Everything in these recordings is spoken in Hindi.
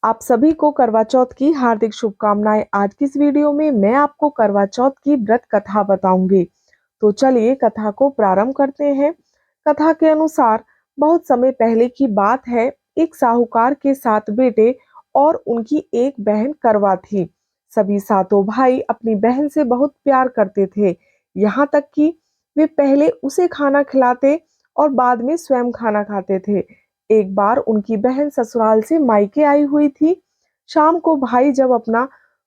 आप सभी को करवा चौथ की हार्दिक शुभकामनाएं। आज की इस वीडियो में मैं आपको करवा चौथ की व्रत कथा बताऊंगी। तो चलिए कथा को प्रारंभ करते हैं। कथा के अनुसार बहुत समय पहले की बात है। एक साहूकार के 7 बेटे और उनकी एक बहन करवा थी। सभी सातों भाई अपनी बहन से बहुत प्यार करते थे, यहाँ तक कि वे पहले उसे खाना खिलाते और बाद में स्वयं खाना खाते थे। एक बार उनकी बहन ससुराल से मायके आई हुई थी। शाम को भाई जब अपना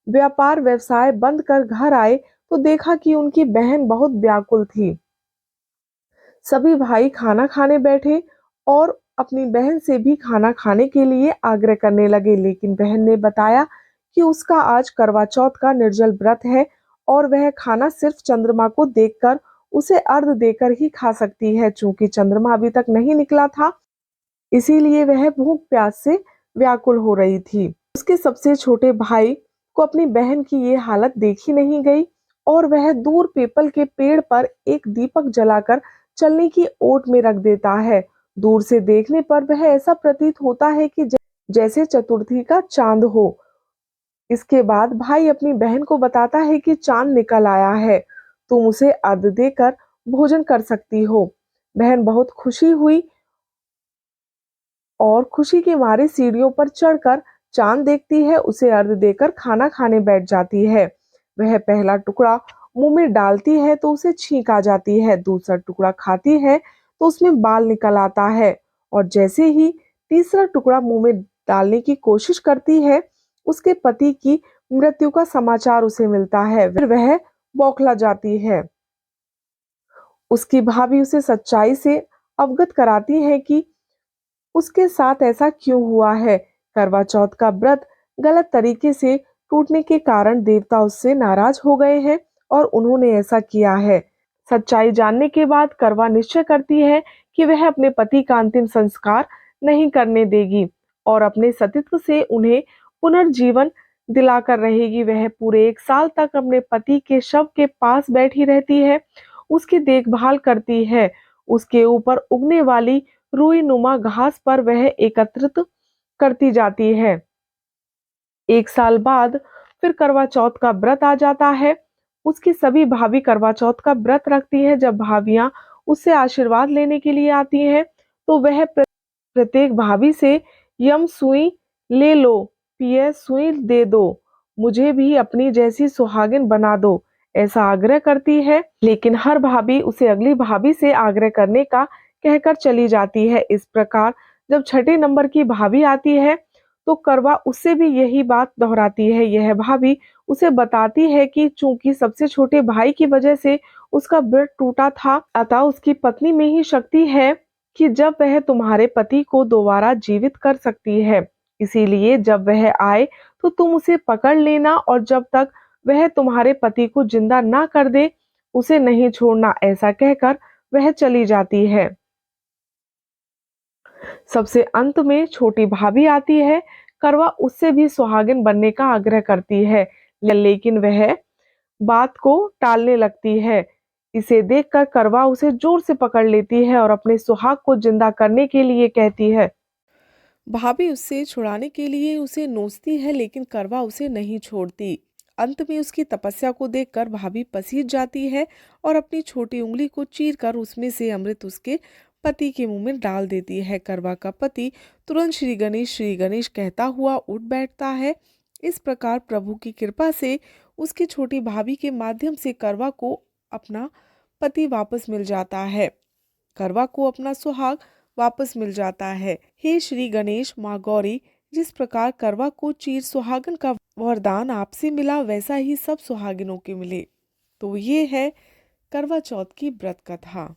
व्यापार व्यवसाय बंद कर घर आए तो देखा कि उनकी बहन बहुत व्याकुल थी। सभी भाई खाना खाने बैठे और अपनी बहन से भी खाना खाने के लिए आग्रह करने लगे, लेकिन बहन ने बताया कि उसका आज करवा चौथ का निर्जल व्रत है और वह खाना सिर्फ चंद्रमा को देखकर उसे अर्घ देकर ही खा सकती है। चूंकि चंद्रमा अभी तक नहीं निकला था, इसीलिए वह भूख प्यास से व्याकुल हो रही थी। उसके सबसे छोटे भाई को अपनी बहन की ये हालत देखी नहीं गई और वह दूर पीपल के पेड़ पर एक दीपक जलाकर चलने की ओट में रख देता है। दूर से देखने पर वह ऐसा प्रतीत होता है कि जैसे चतुर्थी का चांद हो। इसके बाद भाई अपनी बहन को बताता है कि चांद निकल आया है, तुम उसे अर्घ देकर भोजन कर सकती हो। बहन बहुत खुशी हुई और खुशी के मारे सीढ़ियों पर चढ़कर चांद देखती है, उसे अर्घ देकर खाना खाने बैठ जाती है। वह पहला टुकड़ा मुंह में डालती है तो उसे छींक आ जाती है, दूसरा टुकड़ा खाती है तो उसमें बाल निकल आता है और जैसे ही तीसरा टुकड़ा मुंह में डालने की कोशिश करती है, उसके पति की मृत्यु का समाचार उसे मिलता है। फिर वह बौखला जाती है। उसकी भाभी उसे सच्चाई से अवगत कराती है कि उसके साथ ऐसा क्यों हुआ है। करवा चौथ का व्रत गलत तरीके से टूटने के कारण देवता उससे नाराज हो गए हैं और उन्होंने ऐसा किया है। सच्चाई जानने के बाद करवा निश्चय करती है कि वह अपने पति का अंतिम संस्कार नहीं करने देगी और अपने सतीत्व से उन्हें पुनर्जीवन दिलाकर रहेगी। वह पूरे 1 साल तक अपने पति के शव के पास बैठी रहती है, उसकी देखभाल करती है। उसके ऊपर उगने वाली रुई नुमा घास पर वह एकत्रित करती जाती है। 1 साल बाद फिर करवा चौथ का व्रत आ जाता है। उसकी सभी भाभी करवा चौथ का व्रत रखती है। जब भाभियां उससे आशीर्वाद लेने के लिए आती हैं तो वह प्रत्येक भाभी से यम सुई ले लो, पिए सुई दे दो, मुझे भी अपनी जैसी सुहागिन बना दो, ऐसा आग्रह करती है। लेकिन हर भाभी उसे अगली भाभी से आग्रह करने का कहकर चली जाती है। इस प्रकार जब छठे नंबर की भाभी आती है तो करवा उससे भी यही बात दोहराती है। यह भाभी उसे बताती है कि चूंकि सबसे छोटे भाई की वजह से उसका व्रत टूटा था, अतः उसकी पत्नी में ही शक्ति है कि जब वह तुम्हारे पति को दोबारा जीवित कर सकती है। इसीलिए जब वह आए तो तुम उसे पकड़ लेना और जब तक वह तुम्हारे पति को जिंदा ना कर दे उसे नहीं छोड़ना। ऐसा कहकर वह चली जाती है। सबसे अंत में छोटी भाभी आती है। करवा उससे भी सुहागिन बनने का आग्रह करती है, लेकिन वह बात को टालने लगती है। इसे देखकर करवा उसे जोर से पकड़ लेती है और अपने सुहाग को जिंदा करने के लिए कहती है। भाभी उससे छुड़ाने के लिए उसे नोचती है, लेकिन करवा उसे नहीं छोड़ती। अंत में उसकी तपस्या को देखकर भाभी पसीज जाती है और अपनी छोटी उंगली को चीरकर उसमें से अमृत उसके पति के मुंह में डाल देती है। करवा का पति तुरंत श्री गणेश कहता हुआ उठ बैठता है। इस प्रकार प्रभु की कृपा से उसकी छोटी भाभी के माध्यम से करवा को अपना पति वापस मिल जाता है। करवा को अपना सुहाग वापस मिल जाता है। हे श्री गणेश माँ गौरी, जिस प्रकार करवा को चीर सुहागन का वरदान आपसे मिला, वैसा ही सब सुहागिनों के मिले। तो ये है करवा चौथ की व्रत कथा।